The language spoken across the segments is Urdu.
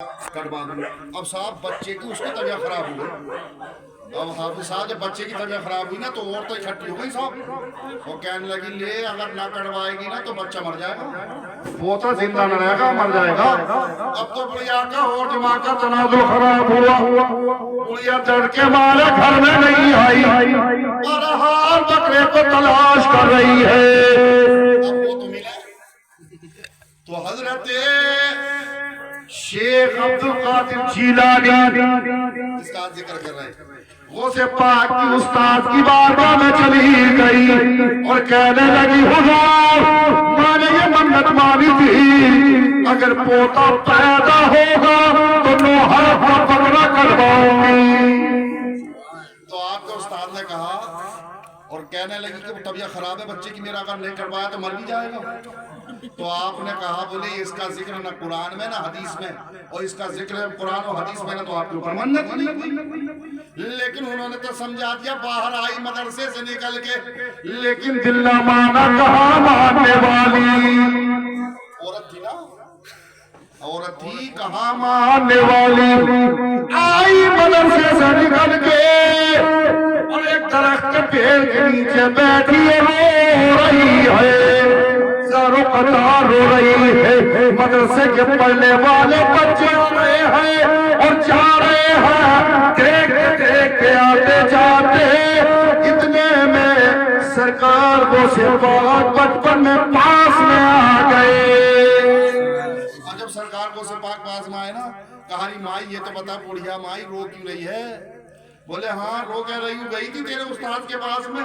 کروا دوں. اب صاحب بچے کی اس کی طبیعت خراب ہو گئی. اب حافظ صاحب جب بچے کی طبیعت خراب ہوئی نا تو اور تو اکٹھی ہو گئی صاحب. وہ کہنے لگی لے اگر نہ کڑوائے گی نا تو بچہ مر جائے گا. وہ تو زندہ نہ رہے گا مر جائے گا. اب تو بڑھیا کا اور دماغ کا تنازع خراب ہوا. بڑھیا چڑھ کے مارے گھر میں نہیں آئی اور ہر بکرے کو تلاش کر رہی ہے. اب وہ تو ملا تو حضرت شیخ عبدالقادر جیلانی اس کا ذکر کر رہے ہیں. غوث پاک کی استاد کی بارگاہ میں چلی گئی اور کہنے لگی حضور میں نے یہ منت مانی تھی اگر پوتا پیدا ہوگا تو نوحہ کا بکرا کرواؤں گی. تو آپ کے استاد نے کہا اور کہنے لگی کہ طبیعت خراب ہے بچے کی میرا اگر نہیں کروایا تو مر بھی جائے گا. تو آپ نے کہا بولے اس کا ذکر نہ قرآن میں نہ حدیث میں اور اس کا ذکر قرآن و حدیث میں نہ تو آپ کے اوپر منت نہیں. لیکن انہوں نے تو سمجھا دیا باہر آئی مدرسے سے نکل کے لیکن دل نہ مانا کہاں ماننے والی عورت تھی نا. عورت تھی کہاں ماننے والی. آئی مدرسے سے نکل کے اور ایک درخت کے پیڑ کے نیچے بیٹھی رو رہی ہے. زارو قطار رو رہی ہے. مدرسے کے پڑھنے والے بچے رو رہے ہیں اور جا رہے ہیں. دیکھ کے آتے جاتے اتنے میں سرکار کو سے پاک بچپن میں پاس میں آ گئے. اور جب سرکار کو سے پاک پاس میں آئے نا کہا رہی مائی یہ تو بتا بڑھیا مائی رو کیوں رہی ہے. بولے ہاں رو کہہ رہی ہوں گئی تھی تیرے استاد کے پاس میں.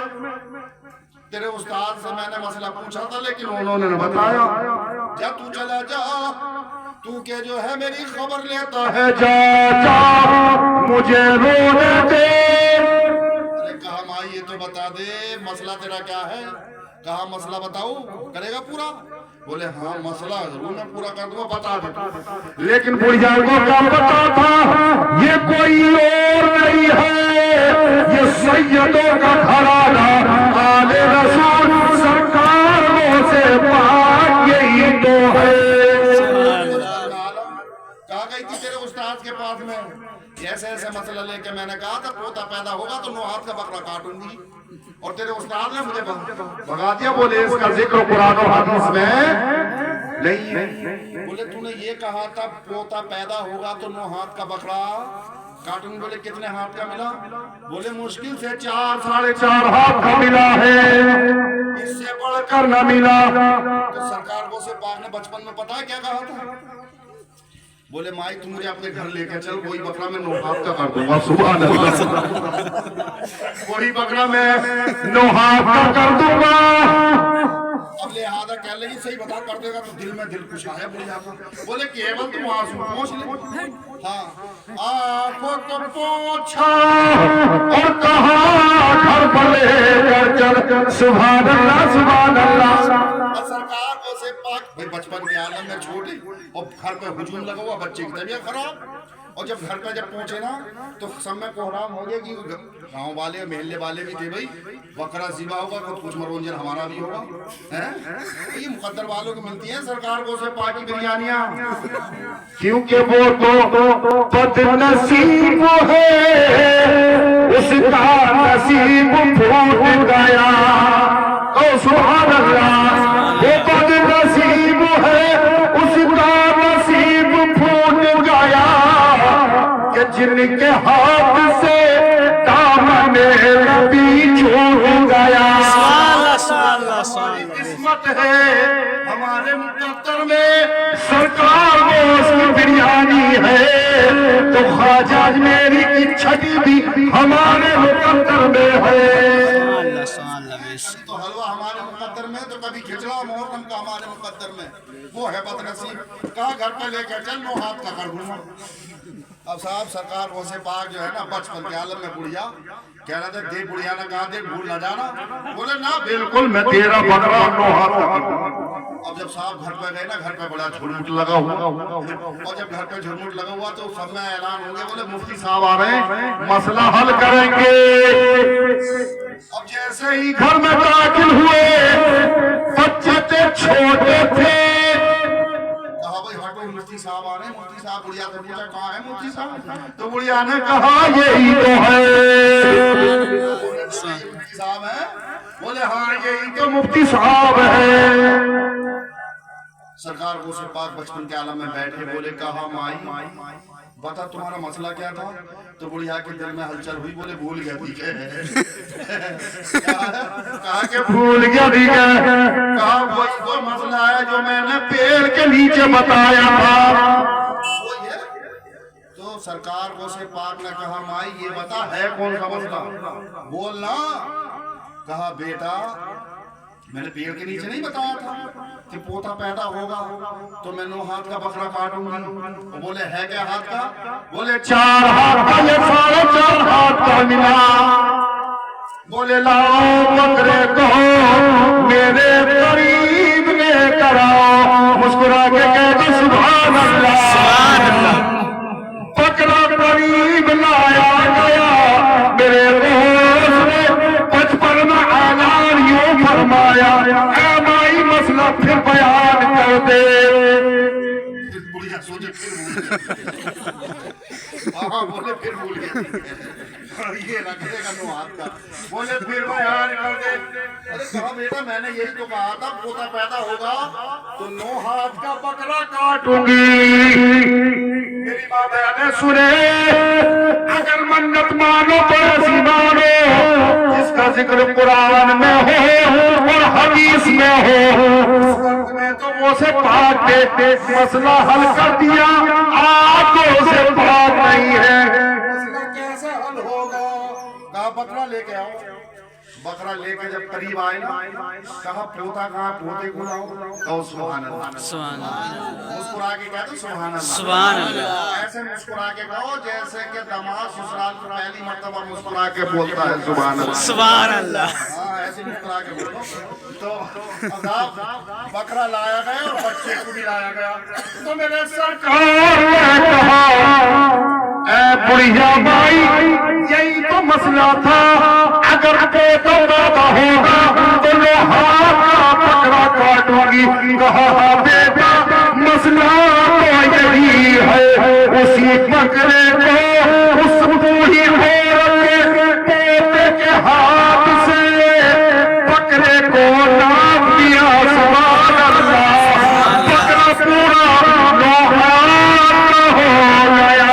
تیرے استاد سے میں نے مسئلہ پوچھا تھا لیکن انہوں نے بتایا. جا تو چلا جا تو کہ جو ہے میری خبر لیتا ہے جا مجھے رونے دے. کہا مائی یہ تو بتا دے مسئلہ تیرا کیا ہے. کہا مسئلہ بتاؤ کرے گا پورا. بولے ہاں مسئلہ ضرور میں پورا کر دوں بتا دے. لیکن بڑھیا کو کیا پتا تھا یہ کوئی اور نہیں ہے یہ سیدوں کا گھرانہ آل رسول سرکار سے پاک یہی تو ہے. کہا گئی تھی تیرے استاد کے پاس میں ایسے ایسے مسئلہ لے کے میں نے کہا تھا پوتا پیدا ہوگا تو 9 ہاتھ کا بکرا کاٹوں گی اور تیرے استاد نے مجھے بھگا دیا. بولے اس کا ذکر قرآن و حدیث میں نہیں ہے. بولے تو نے یہ کہا تھا پوتا پیدا ہوگا تو 9 ہاتھ کا بکرا کاٹوں. بولے کتنے ہاتھ کا ملا. بولے مشکل سے 4 ساڑھے 4 ہاتھ کا ملا ہے اس سے بڑھ کر نہ ملا. تو سرکار کو سے پاک نے بچپن میں پتا ہے کیا کہا تھا. بولے مائی تم مجھے اپنے گھر لے کے چل وہی بکرا میں 9 ہاتھ کا کر دوں گا. سبحان اللہ. وہی بکرا میں 9 ہاتھ کا کر دوں گا. اب لہذا کہہ لگی صحیح بتا کر دے گا تو دل میں دل خوش آیا بڑھیا کا. بولے کیول تم آنسو پہنچ لے. ہاں آنکھوں کو پوچھا اور کہا گھر پر لے کر چل. سبحان اللہ سبحان اللہ. سرکار کو سے پاک بھائی بچپن کے عالم میں چھوٹی اور گھر پہ ہجوم لگا ہوا بچے کی طبیعت خراب. اور جب گھر پہ جب پہنچے نا تو سب میں کوہرام ہو گیا کہ گاؤں والے محلے والے بھی تھے بھائی بکرا ذبح ہوگا کچھ منورنجن ہمارا بھی ہوگا. یہ مقدر والوں کو ملتی ہیں سرکار کو سے پاک کی بریانیاں کیونکہ وہ تو بد نصیب ہے اس کا نصیب پھوٹ گیا. او سبحان اللہ. وہ بد نصیب ہے اس کا نصیب پھوٹ گیا کہ جن کے ہاتھ سے دامن نبی چھوٹ گیا. ہماری قسمت ہے ہمارے مقدر میں سرکار گوشت کی بریانی ہے تو خواجہ میری کی چھٹی بھی ہمارے مقدر میں ہے. تو حلوہ ہمارے مقدر میں تو کبھی کھچڑا محرم کا ہمارے مقدر میں وہ ہے بد نصیب. کہا گھر پہ لے کے چل 9 ہاتھ کا کر دوں گا. اب صاحب سرکار کو سے پاک جو ہے نا بچپن کے عالم میں بڑھیا کہہ رہا تھا دے بڑھیا نے کہا دے بھول نہ جانا. بولے نا بالکل میں تیرا بکرا 9 ہاتھ کا کر دوں گا. اب جب صاحب گھر پہ گئے نا گھر پہ بڑا جھرمٹ لگا ہوا اور جب گھر پہ جھرمٹ لگا ہوا تو سب میں اعلان ہو گیا. بولے مفتی صاحب آ رہے ہیں مسئلہ حل کریں گے. اب جیسے ہی گھر میں داخل ہوئے بچے تھے چھوٹے تھے. کہا بھائی ہٹو مفتی صاحب آ رہے ہیں, مفتی صاحب. بڑھیا سے پوچھا کہاں ہے مفتی صاحب, تو بڑھیا نے کہا یہی تو ہے. مفتی صاحب ہیں, بولے ہاں یہی تو مفتی صاحب ہے. سرکار غوث پاک بچپن کے عالم میں بیٹھے, بولے کہا مائی بتا تمہارا مسئلہ کیا تھا, تو بڑھیا کے دل میں ہلچل ہوئی, بولے بھول گیا ٹھیک ہے. کہا کہ بھول گیا ٹھیک ہے. کہا وہی کوئی مسئلہ ہے جو میں نے پیڑ کے نیچے بتایا تھا. وہی ہے. تو سرکار غوث پاک نے کہا مائی یہ بتا ہے کون سا مسئلہ, بولنا. کہا بیٹا میں نے پیڑ کے نیچے نہیں بتایا تھا کہ پوتا پیدا ہوگا تو میں 9 ہاتھ کا بکرا کاٹوں گی. بولے ہے کیا ہاتھ کا, بولے 4 ہاتھ کا, یہ 4.5 ہاتھ کا ملا. بولے لاؤ بکرے کو میرے قریب میں کراؤ. مسکرا کے کہتے سبحان اللہ. بکرا قریب لایا گیا, میرے دوست نے بچپن میں اعلان یوں فرمایا, اے مائی مسئلہ پھر بیان کر دے. بڑھیا سوچے بولے پھر بھول گیا, یہ رکھ دے گا 9 ہاتھ کا. بولے پھر بیان کر دے. ارے کہا بیٹا میں نے یہی تو کہا تھا پوتا پیدا ہوگا تو 9 ہاتھ کا بکرا کاٹوں گی. میری ماں بہنیں سنے, اگر منت مانو تو ایسی مانو جس کا ذکر قرآن میں ہو اور حدیث میں ہو. میں تو وہ سے پاک دے مسئلہ حل کر دیا, آپ کو سے پاک نہیں ہے. مسئلہ کیسے حل ہوگا, کہا بکرا لے کے آؤ. بکرا لے کے جب قریب آئے نا, کہا پوتا کہاں, پوتے کو لاؤ. کہو سبحان اللہ. سبحان اللہ. مسکرا کے کہا تو سبحان اللہ. سبحان اللہ. ایسے مسکرا کے کہو جیسے کہ دماغ سسرال کو پہلی مرتبہ مسکرا کے بولتا ہے سبحان اللہ. سبحان اللہ. ہاں ایسے مسکرا کے بولو. تو عذاب بکرا لایا گیا اور بچے کو بھی لایا گیا. تو میرے سرکار نے کہا اے بڑھیا بھائی یہی تو مسئلہ تھا, اگر پوتا پیدا ہوگا تو 9 ہاتھ کا بکرا کاٹوں گی. کہا بیٹا مسئلہ تو یہی ہے, اسی بکرے کو اس بوڑھی عورت پوتے کے ہاتھ سے بکرے کو ناپ دیا. سبحان اللہ. بکرا پورا 9 ہاتھ کا ہو گیا.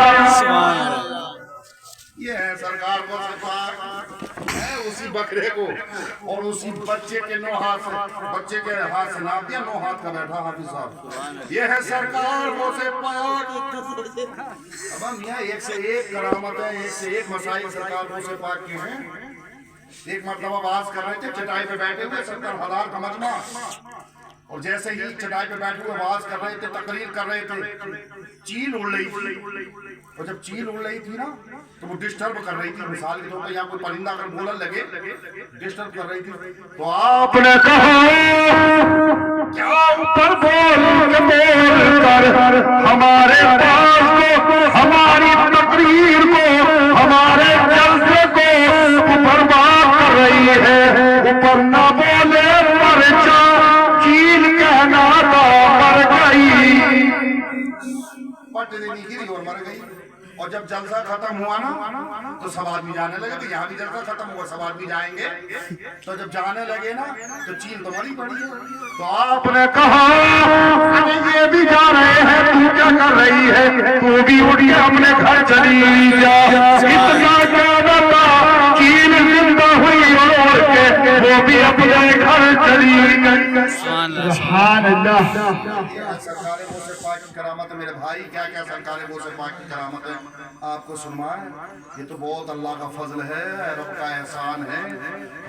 یہ ہے سرکار کو سپاک ہے اسی بکرے کو اور اسی بچے کے 9 ہاتھ سے, بچے کے ہاتھ سے ناپ دیا, 9 ہاتھ کا بیٹھا حافظ صاحب. یہ ہے سرکار کو سپاک. اب ہم یہاں ایک سے ایک کرامت ہے, ایک سے ایک مسائل سرکار کو سپاک کے ہیں. ایک مرتبہ باز کر رہے تھے چٹائی پہ بیٹھے ہوئے 70,000 کا مجمع, اور جیسے ہی چٹائی پہ بیٹھے ہوئے آواز کر رہے تھے, تقریر کر رہے تھے, چیل اڑ رہی تھی. اور جب چیل اڑ رہی تھی نا تو وہ ڈسٹرب کر رہی تھی. مثال کے طور پر یہاں کوئی پرندہ اگر بولن لگے ڈسٹرب کر رہی تھی. تو آپ نے کہا کیا اوپر بول کر ہمارے پاس کو, ہماری تقریر کو, ہمارے جلسے کو برباد کر رہی ہے. اوپر نہ بولے پرچا چیل کہنا تھا مر گئی. پٹ دینی گری اور مر گئی. اور جب جلسہ ختم ہوا نا تو سب آدمی جانے لگے کہ یہاں بھی جلسہ ختم ہوا, سب آدمی جائیں گے. تو جب جانے لگے نا تو چیل تو مری پڑی ہے. تو آپ نے کہا یہ بھی جا رہے ہیں, تو کیا کر رہی ہے, تو بھی اڑی اپنے گھر چلی جا. اتنا زیادہ تھا چیل زندہ ہوئی اور کے وہ بھی اپنے گھر چلی گئی. سبحان اللہ. سرکار غوث پاک کی کرامت ہے میرے بھائی. کیا کیا سرکار غوث پاک کی کرامت ہے آپ کو سنوائیں. یہ تو بہت اللہ کا فضل ہے, رب کا احسان ہے.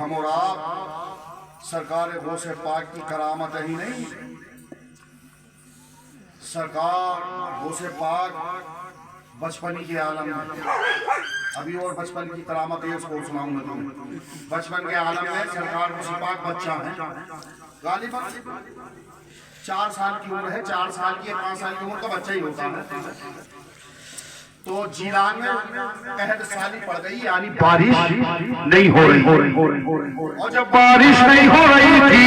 ہم اور آپ سرکار غوث پاک کی کرامت ہی نہیں, سرکار غوث پاک بچپنی کے عالم میں, ابھی اور بچپن کی کرامت ہے اس کو سناؤں گا تمہیں. بچپن کے عالم میں سرکار غوث پاک بچہ ہیں, غالباً 4 سال کی عمر ہے, 4 سال کی 5 سال کی عمر کا بچہ ہی ہوتا ہے. تو جیلان میں قحط سالی پڑ گئی, یعنی بارش نہیں ہو رہی, اور جب بارش نہیں ہو رہی تھی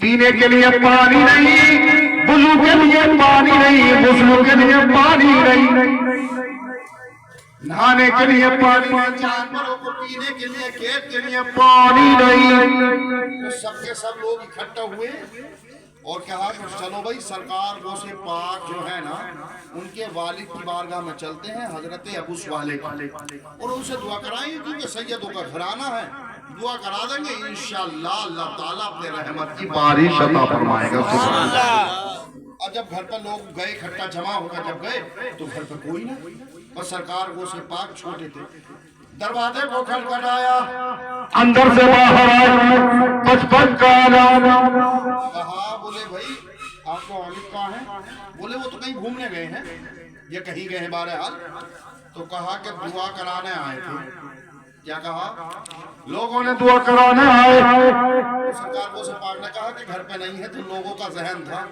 پینے کے لیے پانی نہیں، وضو کے لیے پانی نہیں، غسل کے لیے پانی نہیں، نہانے کے لیے پانی نہیں، جانوروں کو پینے کے لیے کھیت کے لیے پانی نہیں۔ تو سب کے سب لوگ اکٹھا ہوئے اور کہا کہ چلو بھائی سرکار غوث پاک جو ہے نا ان کے والد کی بارگاہ میں چلتے ہیں حضرت ابو صالح اور ان سے دعا کرائیں گے کیونکہ سیدوں کا گھرانہ ہے، دعا کرا دیں گے انشاءاللہ اللہ تعالیٰ اپنے رحمت کی بارش عطا فرمائے گا، سبحان اللہ۔ اور جب گھر پر لوگ گئے اکٹھا جمع ہو کر جب گئے تو گھر پر کوئی نہ، بس سرکار غوث پاک چھوٹے تھے، دروازے کو کھٹکھٹایا، اندر سے باہر آئے 55 کا نام، کہا بولے بھائی آپ کو والد کہاں ہے؟ بولے وہ تو کہیں گھومنے گئے ہیں یا کہیں گئے ہیں بہرحال، تو کہا کہ دعا کرانے آئے تھے۔ کیا کہا؟ لوگوں نے دعا کرانے آئے، سرکار غوث پاک نے کہا کہ گھر پہ نہیں ہے، تو لوگوں کا ذہن تھا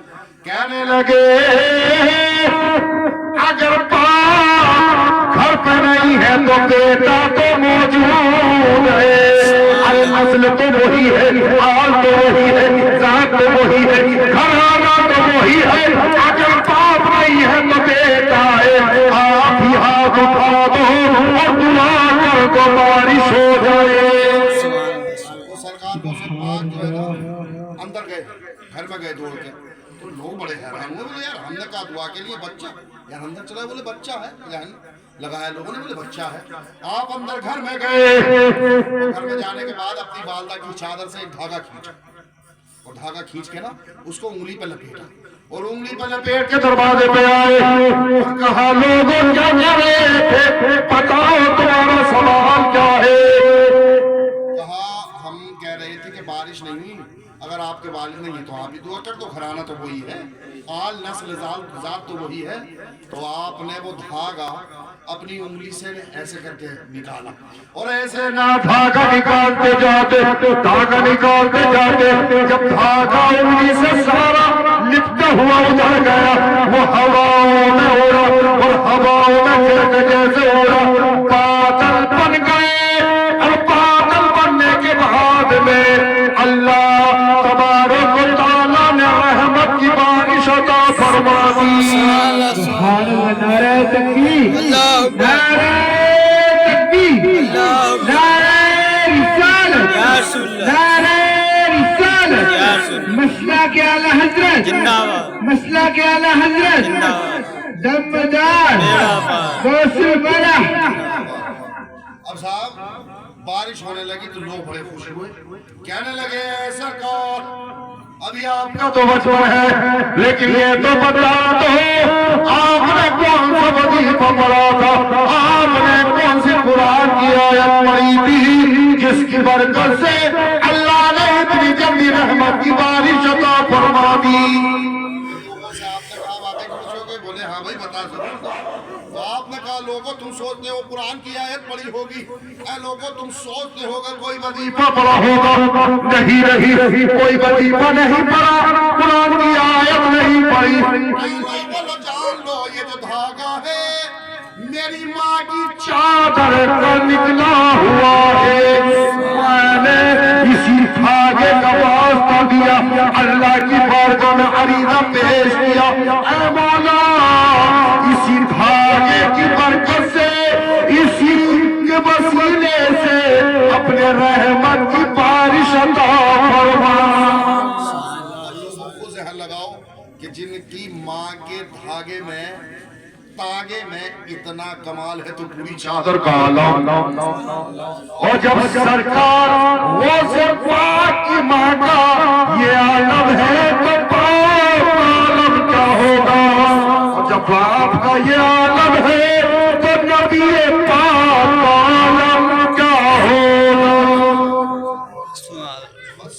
کہنے لگے اگر پاک گھر پہ نہیں ہے تو بیٹا تو موجود ہے، اصل تو وہی ہے، حال تو وہی ہے، ذات تو وہی ہے، گھرانہ تو وہی ہے، اگر پاک نہیں ہے تو بیٹا ہے، آپ ہی ہاتھ اٹھا دو اور دعا کر دو بارش ہو جائے۔ وہ سرکار غوث پاک جو ہے نا اندر گئے، گھر میں گئے دوڑ کے، تو لوگ بڑے حیران ہوئے، بولے یار ہم نے کہا دعا کے لیے بچہ یار اندر چلا، بولے بچہ ہے، ذہن لگایا لوگوں نے، بولے بچہ ہے۔ آپ اندر گھر میں گئے، گھر میں جانے کے بعد اپنی والدہ کی چادر سے ایک دھاگا کھینچا اور دھاگا کھینچ کے نا اس کو انگلی پہ لپیٹا اور انگلی پہ لپیٹ کے دروازے پہ آئے اور کہا لوگوں کیا کر رہے تھے، بتاؤ تمہارا سوال کیا ہے؟ کہا ہم کہہ رہے تھے کہ بارش نہیں ہوئی، اگر آپ کے والد نہیں ہیں تو آپ بھی دعا کر دو، گھرانہ تو وہی ہے، آل نسل ذات تو وہی ہے۔ تو آپ نے وہ دھاگا اپنی انگلی سے ایسے کر کے نکالا اور ایسے نہ دھاگا نکالتے جاتے، دھاگا نکالتے جاتے، جب دھاگا انگلی سے سارا لپٹا ہوا ادھر گیا، وہ ہواؤں میں اڑا اور ہواؤں میں جیسے جیسے اڑا بادل بن گئے، اور بادل بننے کے بعد میں اللہ تبارک و تعالیٰ نے رحمت کی بارش عطا فرما دی۔ سبحان اللہ، نعرہ تکبیر، نعرہ تکبیر، نعرہ رسالت، نعرہ رسالت، مسئلہ کے اعلیٰ حضرت، مسئلہ کے اعلیٰ حضرت، دمدار غوث بڑا۔ اب صاحب بارش ہونے لگی تو لوگ بڑے خوش ہوئے، کہنے لگے سرکار ابھی آپ کا تو بچپن ہے لیکن یہ تو بتا دو آپ نے کون سا وظیفہ پڑھا تھا، آپ نے کون سی قرآن کی آیت پڑھی تھی جس کی برکت سے اللہ نے اتنی جلدی رحمت کی بارش عطا فرما دی؟ لوگوں سے آپ نے کہا واقعی خوش ہو گئے؟ بولے ہاں بھائی بتا ضرور۔ آپ نے کہا لوگوں تم سوچتے ہو قرآن کی آیت پڑھی ہوگی، اے لوگوں تم سوچتے ہوگا کوئی وظیفہ پڑھا ہوگا، نہیں کوئی وظیفہ نہیں پڑھا، قرآن کی آیت نہیں پڑھی۔ بولو جان لو یہ جو دھاگا ہے میری ماں کی چادر کا نکلا ہوا ہے، میں نے اسی دھاگے کا واسطہ دیا، اللہ کی بارگاہ میں عریضہ پیش کیا، اے مولا اسی دھاگے کی برکت سے، اسی کے وسیلے سے اپنے رحمت کی بارش عطا فرما۔ سب کو ذہن لگاؤ کہ جن کی ماں کے دھاگے میں تاگے میں اتنا کمال ہے تو پوری چادر کا عالم، اور جب سرکار غوث پاک کی ماں کا یہ عالم ہے تو باپ کا عالم کیا ہوگا، اور جب باپ کا یہ عالم ہے تو نبی پاک کا عالم کیا ہوگا۔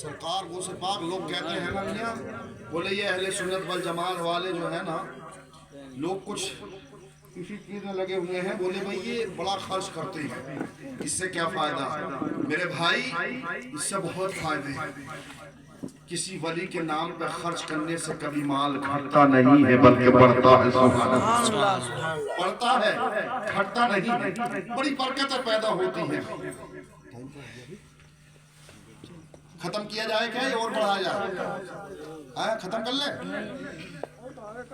سرکار غوث پاک لوگ کہتے ہیں نا میاں، بولے یہ اہل سنت والجماعت والے جو ہے نا لوگ کچھ کسی چیز میں لگے ہوئے ہیں، بولے بھائی یہ بڑا خرچ کرتے ہیں، اس سے کیا فائدہ؟ میرے بھائی اس سے بہت فائدے ہیں، کسی ولی کے نام پہ خرچ کرنے سے کبھی مال گھٹتا نہیں ہے بلکہ بڑھتا ہے، سبحان اللہ، بڑھتا ہے گھٹتا نہیں ہے، بڑی برکتیں پیدا ہوتی ہیں۔ ختم کیا جائے کیا یہ اور بڑھایا جائے؟ ہاں ختم کر لیں؟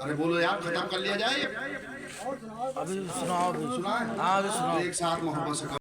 ارے بولو یار ختم کر لیا جائے؟ ابھی سناؤ سنا ہے؟ ہاں ابھی سناؤ ایک ساتھ محبت سے